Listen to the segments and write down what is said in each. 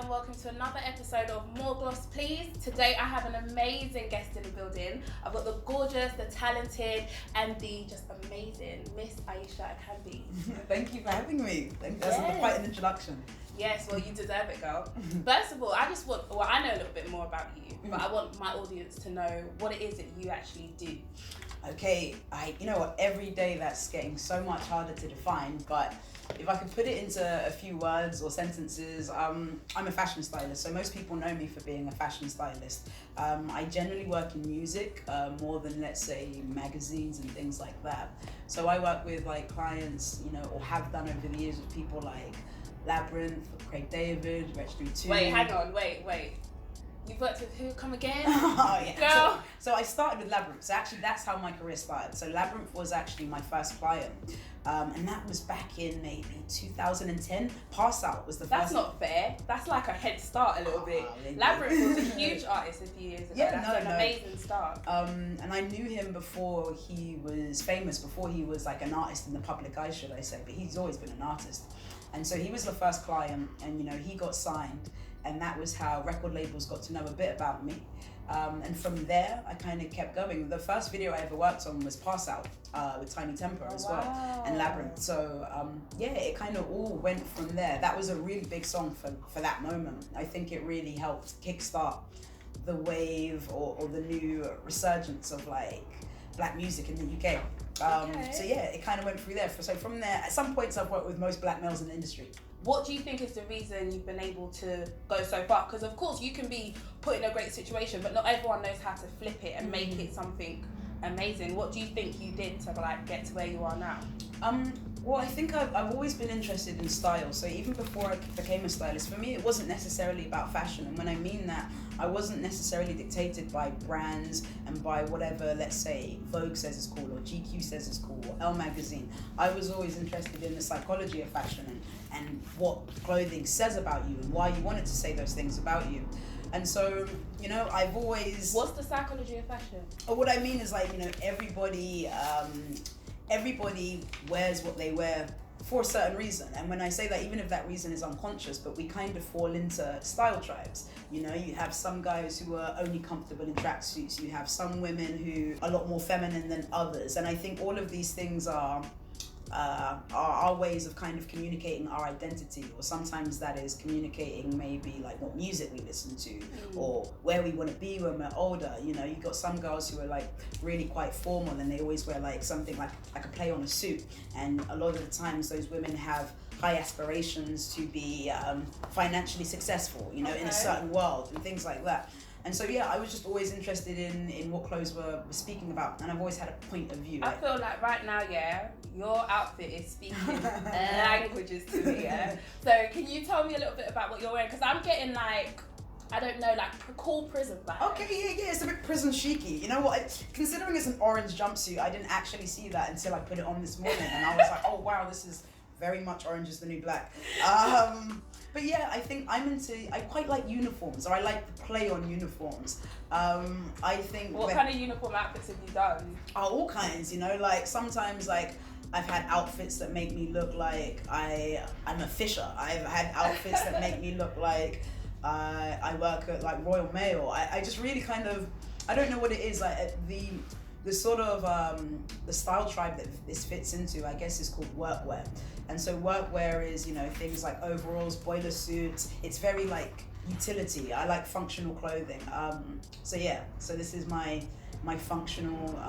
and welcome to another episode of More Gloss Please. Today I have an amazing guest in the building. I've got the gorgeous, the talented and the just amazing Miss Ayishat Akanbi. Thank you for having me. That's quite an introduction. Yes, well, you deserve it, girl. First of all, I know a little bit more about you, but I want my audience to know what it is that you actually do. Okay, you know what, every day that's getting so much harder to define, but if I could put it into a few words or sentences, I'm a fashion stylist. So most people know me for being a fashion stylist. I generally work in music more than, let's say, magazines and things like that. So I work with like clients, or have done over the years with people like Labyrinth, Craig David, Rich 32. Wait, hang on, wait. You've worked with who? Come again? Oh, yeah. Girl. So I started with Labyrinth. So actually that's how my career started. So Labyrinth was actually my first client. And that was back in maybe 2010. Pass Out was the That's first. That's not fair. That's like a head start a little bit. Labyrinth was a huge artist a few years ago. Yeah, That's an amazing start. And I knew him before he was famous, before he was like an artist in the public eye, should I say. But he's always been an artist. And so he was the first client and, he got signed. And that was how record labels got to know a bit about me. And from there, I kind of kept going. The first video I ever worked on was Pass Out with Tiny Temper as well, and Labyrinth. So it kind of all went from there. That was a really big song for that moment. I think it really helped kickstart the wave or the new resurgence of like black music in the UK. So yeah, it kind of went through there. So from there, at some points I've worked with most black males in the industry. What do you think is the reason you've been able to go so far? Because of course you can be put in a great situation, but not everyone knows how to flip it and make it something amazing. What do you think you did to like get to where you are now? Well, I think I've always been interested in style. So even before I became a stylist, for me, it wasn't necessarily about fashion. And when I mean that, I wasn't necessarily dictated by brands and by whatever, let's say, Vogue says is cool or GQ says is cool or Elle magazine. I was always interested in the psychology of fashion and what clothing says about you and why you want it to say those things about you. And so, I've always... What's the psychology of fashion? What I mean is like, everybody wears what they wear for a certain reason. And when I say that, even if that reason is unconscious, but we kind of fall into style tribes. You have some guys who are only comfortable in tracksuits. You have some women who are a lot more feminine than others. And I think all of these things are our ways of kind of communicating our identity, or sometimes that is communicating maybe like what music we listen to or where we want to be when we're older. You've got some girls who are like really quite formal and they always wear like something like a play on a suit, and a lot of the times those women have high aspirations to be financially successful, in a certain world and things like that. And so, I was just always interested in what clothes were speaking about, and I've always had a point of view. I feel like right now, your outfit is speaking languages to me, So can you tell me a little bit about what you're wearing? Because I'm getting like, I don't know, like cool prison vibes. Okay, it's a bit prison chic-y. You know what? Considering it's an orange jumpsuit, I didn't actually see that until I put it on this morning, and I was like, oh wow, this is very much orange is the new black. But I think I quite like uniforms, or I like to play on uniforms. I think... What kind of uniform outfits have you done? All kinds, like sometimes like I've had outfits that make me look like I'm a fisher. I've had outfits that make me look like I work at like Royal Mail. I just really kind of, I don't know what it is, like the sort of the style tribe that this fits into, I guess, is called workwear. And so workwear is, things like overalls, boiler suits. It's very like utility. I like functional clothing. So this is my functional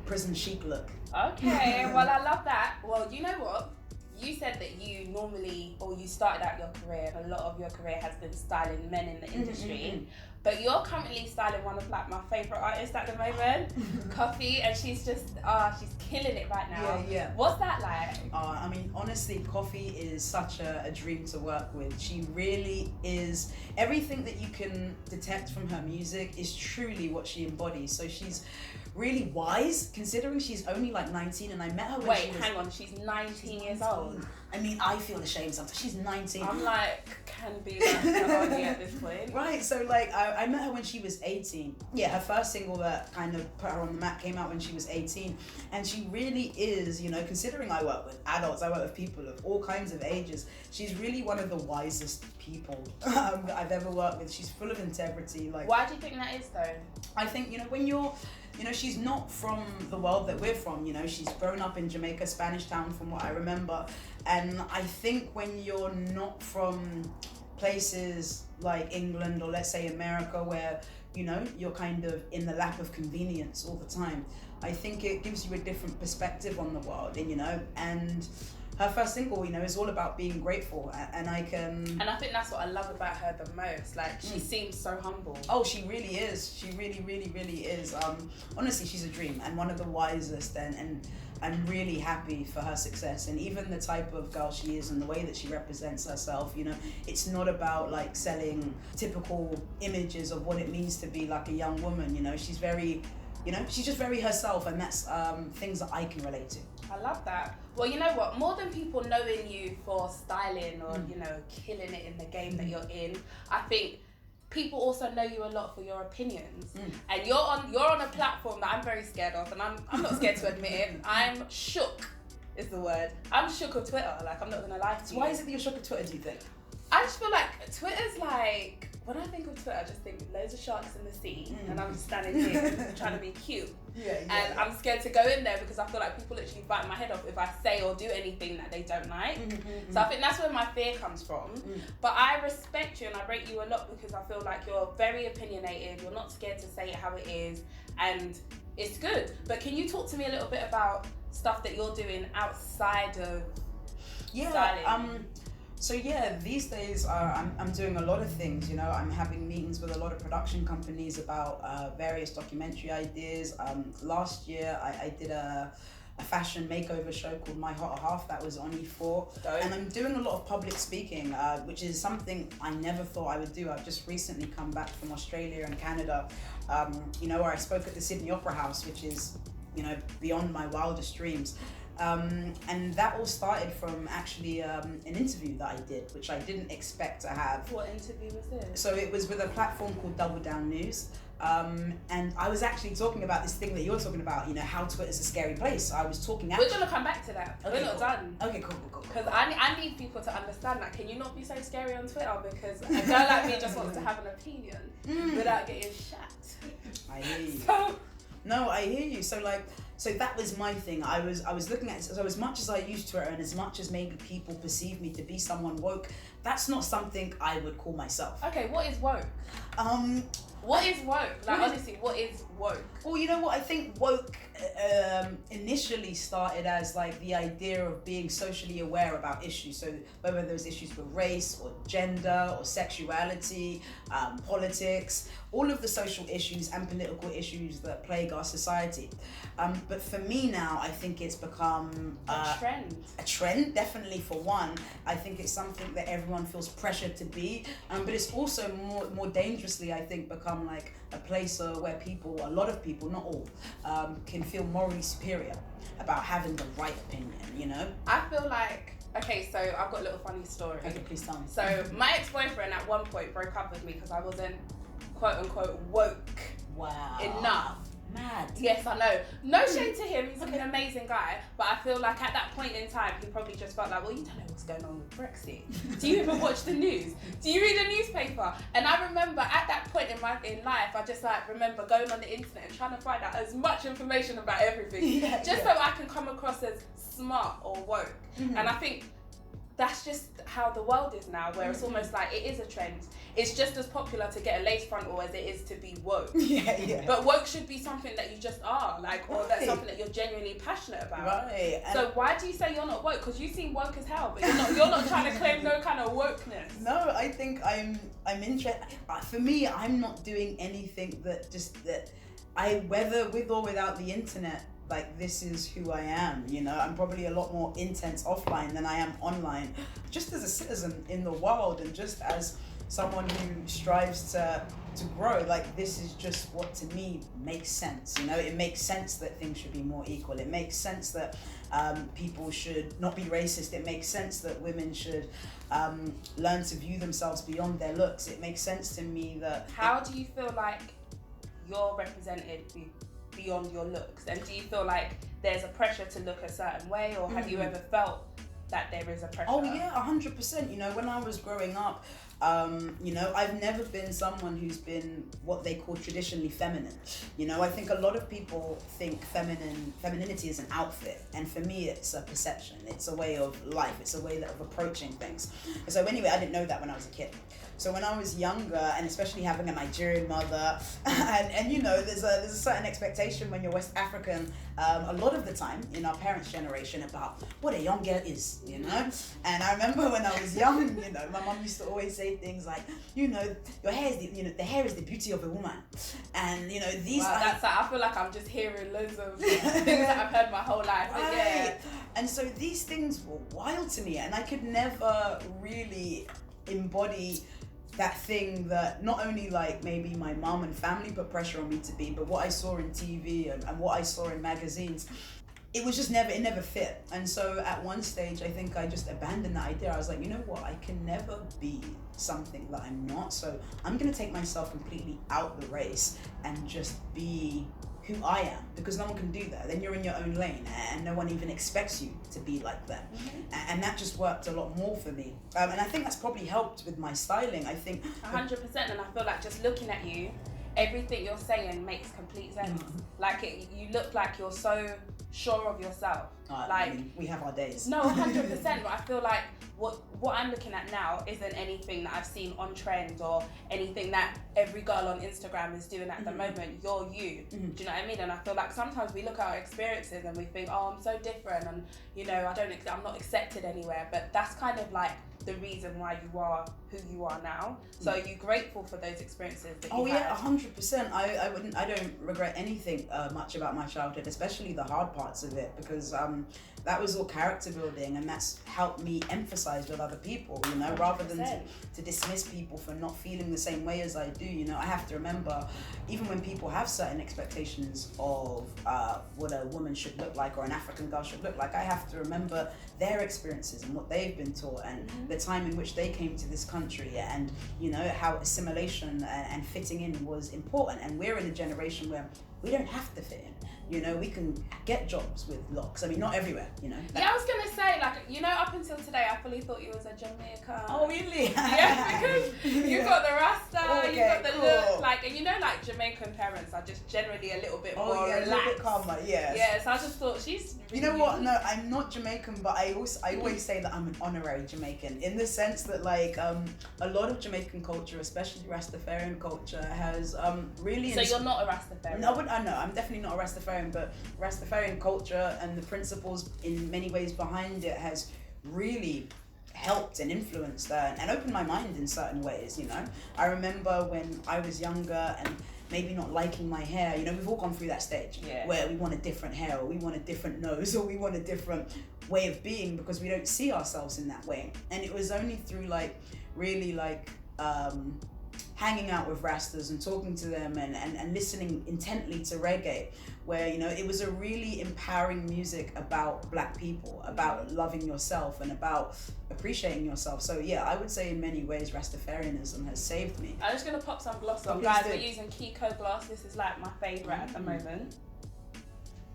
prison chic look. Okay, well, I love that. Well, you know what? You said that you started out your career, and a lot of your career has been styling men in the industry. But you're currently styling one of like my favourite artists at the moment, Koffee, and she's just, she's killing it right now. Yeah. What's that like? I mean, honestly, Koffee is such a dream to work with. She really is, everything that you can detect from her music is truly what she embodies. So she's really wise, considering she's only like 19, and I met her when she was... Hang on, she's 19 years old. I mean, I feel ashamed sometimes. She's 19. I'm like, can be like Mahoney at this point. Right, so like I met her when she was 18. Yeah, her first single that kind of put her on the map came out when she was 18. And she really is, you know, considering I work with adults, I work with people of all kinds of ages, she's really one of the wisest people that I've ever worked with. She's full of integrity. Like, why do you think that is though? I think, you know, when you're, you know, she's not from the world that we're from, you know, she's grown up in Jamaica, Spanish Town from what I remember. And I think when you're not from places like England or let's say America where, you know, you're kind of in the lap of convenience all the time, I think it gives you a different perspective on the world, and you know, and her first single, you know, is all about being grateful, and I think that's what I love about her the most. Like, she seems so humble. Oh, she really is. She really, really, really is. Honestly, she's a dream and one of the wisest, and I'm really happy for her success, and even the type of girl she is and the way that she represents herself. You know, it's not about like selling typical images of what it means to be like a young woman. You know, she's very, you know, she's just very herself, and that's things that I can relate to. I love that. Well, you know what? More than people knowing you for styling or, you know, killing it in the game that you're in, I think people also know you a lot for your opinions. And you're on a platform that I'm very scared of, and I'm not scared to admit it. I'm shook, is the word. I'm shook of Twitter. Like, I'm not gonna lie to you. So why is it that you're shook of Twitter, do you think? I just feel like Twitter's like, when I think of Twitter, I just think loads of sharks in the sea, and I'm just standing here trying to be cute. And I'm scared to go in there because I feel like people literally bite my head off if I say or do anything that they don't like. So I think that's where my fear comes from. But I respect you and I rate you a lot because I feel like you're very opinionated, you're not scared to say it how it is, and it's good. But can you talk to me a little bit about stuff that you're doing outside of styling? So yeah, these days I'm doing a lot of things, you know. I'm having meetings with a lot of production companies about various documentary ideas. Last year I did a fashion makeover show called My Hotter Half that was on E4. And I'm doing a lot of public speaking, which is something I never thought I would do. I've just recently come back from Australia and Canada, you know, where I spoke at the Sydney Opera House, which is, you know, beyond my wildest dreams. And that all started from actually an interview that I did, which I didn't expect to have. What interview was this? So it was with a platform called Double Down News. And I was actually talking about this thing that you're talking about, you know, how Twitter's a scary place. I was talking We're going to come back to that. Okay, we're not done. Okay, cool. Because I need people to understand that. Can you not be so scary on Twitter? Because a girl like me just wants to have an opinion without getting shat. I hear you. So, no, I hear you. So that was my thing. I was looking at it. So as much as I use Twitter and as much as maybe people perceive me to be someone woke, that's not something I would call myself. Okay, what is woke? What is woke? Like, honestly, what is woke? Well, you know what? I think woke initially started as like the idea of being socially aware about issues. So whether those issues were race or gender or sexuality, politics, all of the social issues and political issues that plague our society. But for me now, I think it's become a trend. A trend, definitely, for one. I think it's something that everyone feels pressured to be. But it's also more dangerously, I think, become like a place where people, a lot of people, not all, can feel morally superior about having the right opinion, you know? I feel like, okay, so I've got a little funny story. Okay, please tell me. So my ex-boyfriend at one point broke up with me because I wasn't quote unquote woke enough. Mad. Yes, I know. No shade to him, he's an amazing guy, but I feel like at that point in time, he probably just felt like, well, you don't know what's going on with Brexit. Do you even watch the news? Do you read a newspaper? And I remember at that point in life, I just like remember going on the internet and trying to find out as much information about everything, so I can come across as smart or woke. And I think that's just how the world is now, where it's almost like it is a trend. It's just as popular to get a lace frontal as it is to be woke. But woke should be something that you just are, like, or that's something that you're genuinely passionate about. So why do you say you're not woke? Because you seem woke as hell, but you're not trying to claim no kind of wokeness. No, I think I'm interested. For me, I'm not doing anything that whether with or without the internet, like, this is who I am, you know. I'm probably a lot more intense offline than I am online, just as a citizen in the world and just as someone who strives to grow. Like, this is just what to me makes sense, you know. It makes sense that things should be more equal. It makes sense that people should not be racist. It makes sense that women should learn to view themselves beyond their looks. It makes sense to me that... How do you feel like you're represented beyond your looks? And do you feel like there's a pressure to look a certain way, or have you ever felt that there is a pressure? Oh yeah, 100%. You know, when I was growing up, you know, I've never been someone who's been what they call traditionally feminine. You know, I think a lot of people think femininity is an outfit, and for me it's a perception. It's a way of life. It's a way of approaching things. So anyway, I didn't know that when I was a kid. So when I was younger, and especially having a Nigerian mother, and you know, there's a certain expectation when you're West African, a lot of the time in our parents' generation, about what a young girl is, you know. And I remember when I was young, you know, my mom used to always say things like, you know, your hair is the hair is the beauty of a woman, and you know these. Wow, that's like, I feel like I'm just hearing loads of things that I've heard my whole life. Right. Yeah. And so these things were wild to me, and I could never really embody that thing that not only like maybe my mom and family put pressure on me to be, but what I saw in TV and what I saw in magazines, it was just it never fit. And so at one stage, I think I just abandoned that idea. I was like, you know what, I can never be something that I'm not, so I'm gonna take myself completely out the race and just be who I am, because no one can do that. Then you're in your own lane and no one even expects you to be like them. And that just worked a lot more for me. And I think that's probably helped with my styling. I think 100%, and I feel like just looking at you, everything you're saying makes complete sense. Like you look like you're so sure of yourself. Like, I mean, we have our days. No, 100%. But I feel like what I'm looking at now isn't anything that I've seen on trend or anything that every girl on Instagram is doing at the moment. You're you. Do you know what I mean? And I feel like sometimes we look at our experiences and we think, oh, I'm so different, and you know, I'm not accepted anywhere. But that's kind of like the reason why you are who you are now. So are you grateful for those experiences that you had? 100%. I don't regret anything much about my childhood, especially the hard parts of it, because that was all character building, and that's helped me emphasize with other people, you know, 100%. Rather than to dismiss people for not feeling the same way as I do. You know, I have to remember, even when people have certain expectations of what a woman should look like or an African girl should look like, I have to remember their experiences and what they've been taught, and the time in which they came to this country, and you know how assimilation and fitting in was important. And we're in a generation where we don't have to fit in. You know, we can get jobs with locks. I mean, not everywhere, you know. Yeah, I was gonna say, like, you know, up until today, I fully thought you was a Jamaican. Oh, really? Yeah, because you got the rasta, okay, you got the cool. look, like, and you know, like, Jamaican parents are just generally a little bit more relaxed. A little bit calmer, yes. Yeah, so I just thought she's really You know what? unique. No, I'm not Jamaican, but I always say that I'm an honorary Jamaican, in the sense that, like, a lot of Jamaican culture, especially Rastafarian culture, has really. So you're not a Rastafarian? No, I'm definitely not a Rastafarian, but Rastafarian culture and the principles in many ways behind it has really helped and influenced and opened my mind in certain ways, you know. I remember when I was younger and maybe not liking my hair, you know, we've all gone through that stage where we want a different hair, or we want a different nose, or we want a different way of being because we don't see ourselves in that way. And it was only through hanging out with Rastas and talking to them and listening intently to reggae, where, you know, it was a really empowering music about Black people, about loving yourself and about appreciating yourself. So yeah, I would say in many ways Rastafarianism has saved me. I'm just gonna pop some gloss on. Guys, we're using Kiko gloss. This is like my favourite at the moment.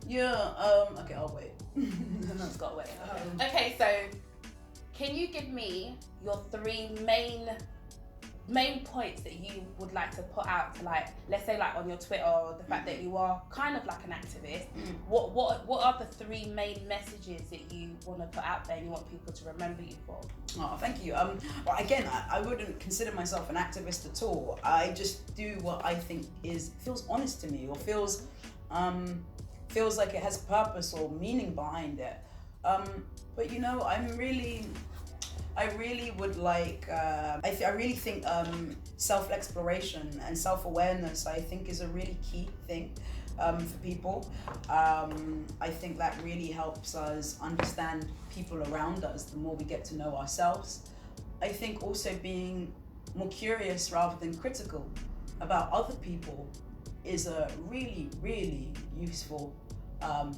Yeah, okay, I'll wait. It's got to wait. Okay, so can you give me your 3 main points that you would like to put out to, like, let's say, like, on your Twitter, or the fact that you are kind of like an activist? What are the 3 main messages that you want to put out there and you want people to remember you for? Oh, thank you. Well, again, I wouldn't consider myself an activist at all. I just do what I think feels honest to me, or feels like it has purpose or meaning behind it. But you know, I really would like, I really think self-exploration and self-awareness, I think, is a really key thing for people. I think that really helps us understand people around us the more we get to know ourselves. I think also being more curious rather than critical about other people is a really, really useful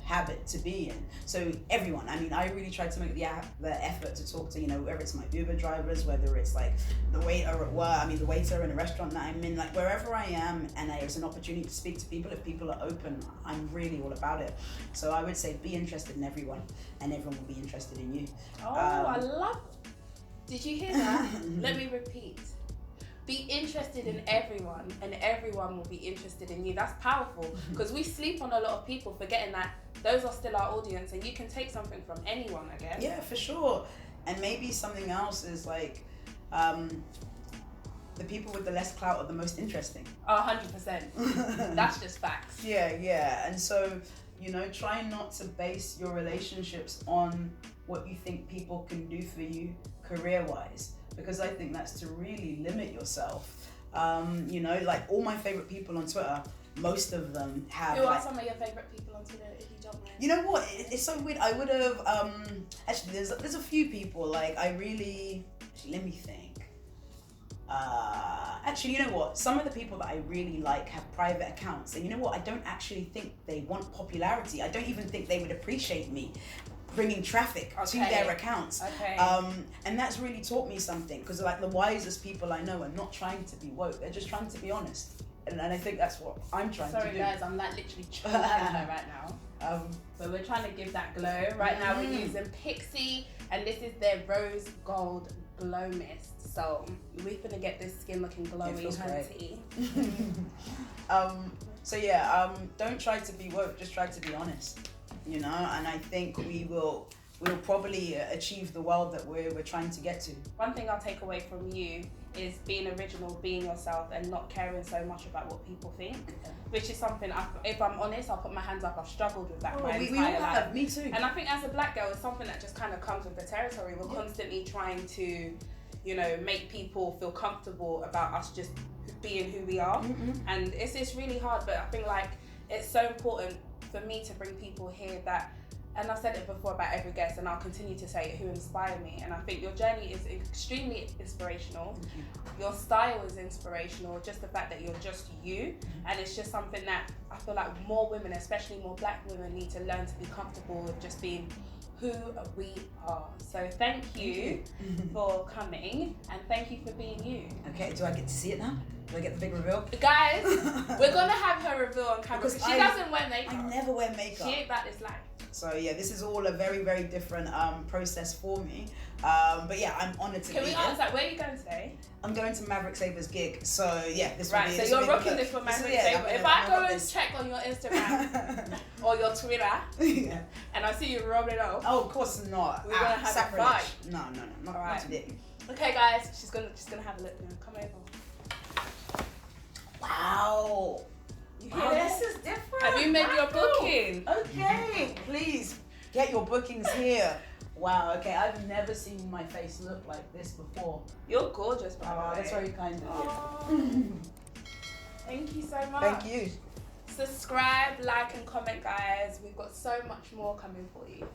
habit to be in. So everyone, I mean, I really try to make the effort to talk to, you know, whether it's my Uber drivers, whether it's like the waiter at work, the waiter in a restaurant that I'm in, like wherever I am, and there's an opportunity to speak to people, if people are open, I'm really all about it. So I would say be interested in everyone, and everyone will be interested in you. I love. Did you hear that? Let me repeat. Be interested in everyone, and everyone will be interested in you. That's powerful, because we sleep on a lot of people, forgetting that those are still our audience, and you can take something from anyone, I guess. Yeah, for sure. And maybe something else is like, the people with the less clout are the most interesting. 100%. That's just facts. Yeah. And so, you know, try not to base your relationships on what you think people can do for you career-wise, because I think that's to really limit yourself. You know, like all my favorite people on Twitter, most of them have. Who are some of your favorite people on Twitter, if you don't mind? You know what? It's so weird. I would have actually. There's a few people like I really. Actually, let me think. Actually, you know what? Some of the people that I really like have private accounts, and you know what? I don't actually think they want popularity. I don't even think they would appreciate me bringing traffic to their accounts. And that's really taught me something, because like the wisest people I know are not trying to be woke, they're just trying to be honest, and I think that's what I'm trying to do. Sorry guys, I'm like literally choking her right now. So we're trying to give that glow. Right now we're using Pixie, and this is their rose gold glow mist. So we're gonna get this skin looking glowy, hunty. So yeah, don't try to be woke, just try to be honest. You know, and I think we'll probably achieve the world that we're trying to get to. One thing I'll take away from you is being original, being yourself, and not caring so much about what people think, which is something, if I'm honest, I'll put my hands up, I've struggled with that my entire life. Me too. And I think as a black girl, it's something that just kind of comes with the territory. We're constantly trying to, you know, make people feel comfortable about us just being who we are. And it's really hard, but I think like it's so important for me to bring people here that, and I've said it before about every guest, and I'll continue to say it, who inspire me. And I think your journey is extremely inspirational. Your style is inspirational, just the fact that you're just you. And it's just something that I feel like more women, especially more black women, need to learn to be comfortable with just being who we are. So thank you for coming, and thank you for being you. Okay, do I get to see it now? Do I get the big reveal? Guys, we're gonna have her reveal on camera, because she doesn't wear makeup. I never wear makeup. She ain't about this life. So yeah, this is all a very, very different process for me. But yeah, I'm honoured to be here. Can we ask that, where are you going today? I'm going to Maverick Saber's gig. So yeah, this will be... Right, so you're rocking this for Maverick Saber. If I go and check on your Instagram or your Twitter, and I see you rolling it off. Oh, of course not. We're gonna have a fight. No, not today. Okay guys, she's gonna have a look now. Come over. Wow. This is different. Have you made your booking? Okay, please get your bookings here. Wow, okay, I've never seen my face look like this before. You're gorgeous, by the way. That's very kind of you. Thank you so much. Thank you. Subscribe, like, and comment, guys. We've got so much more coming for you.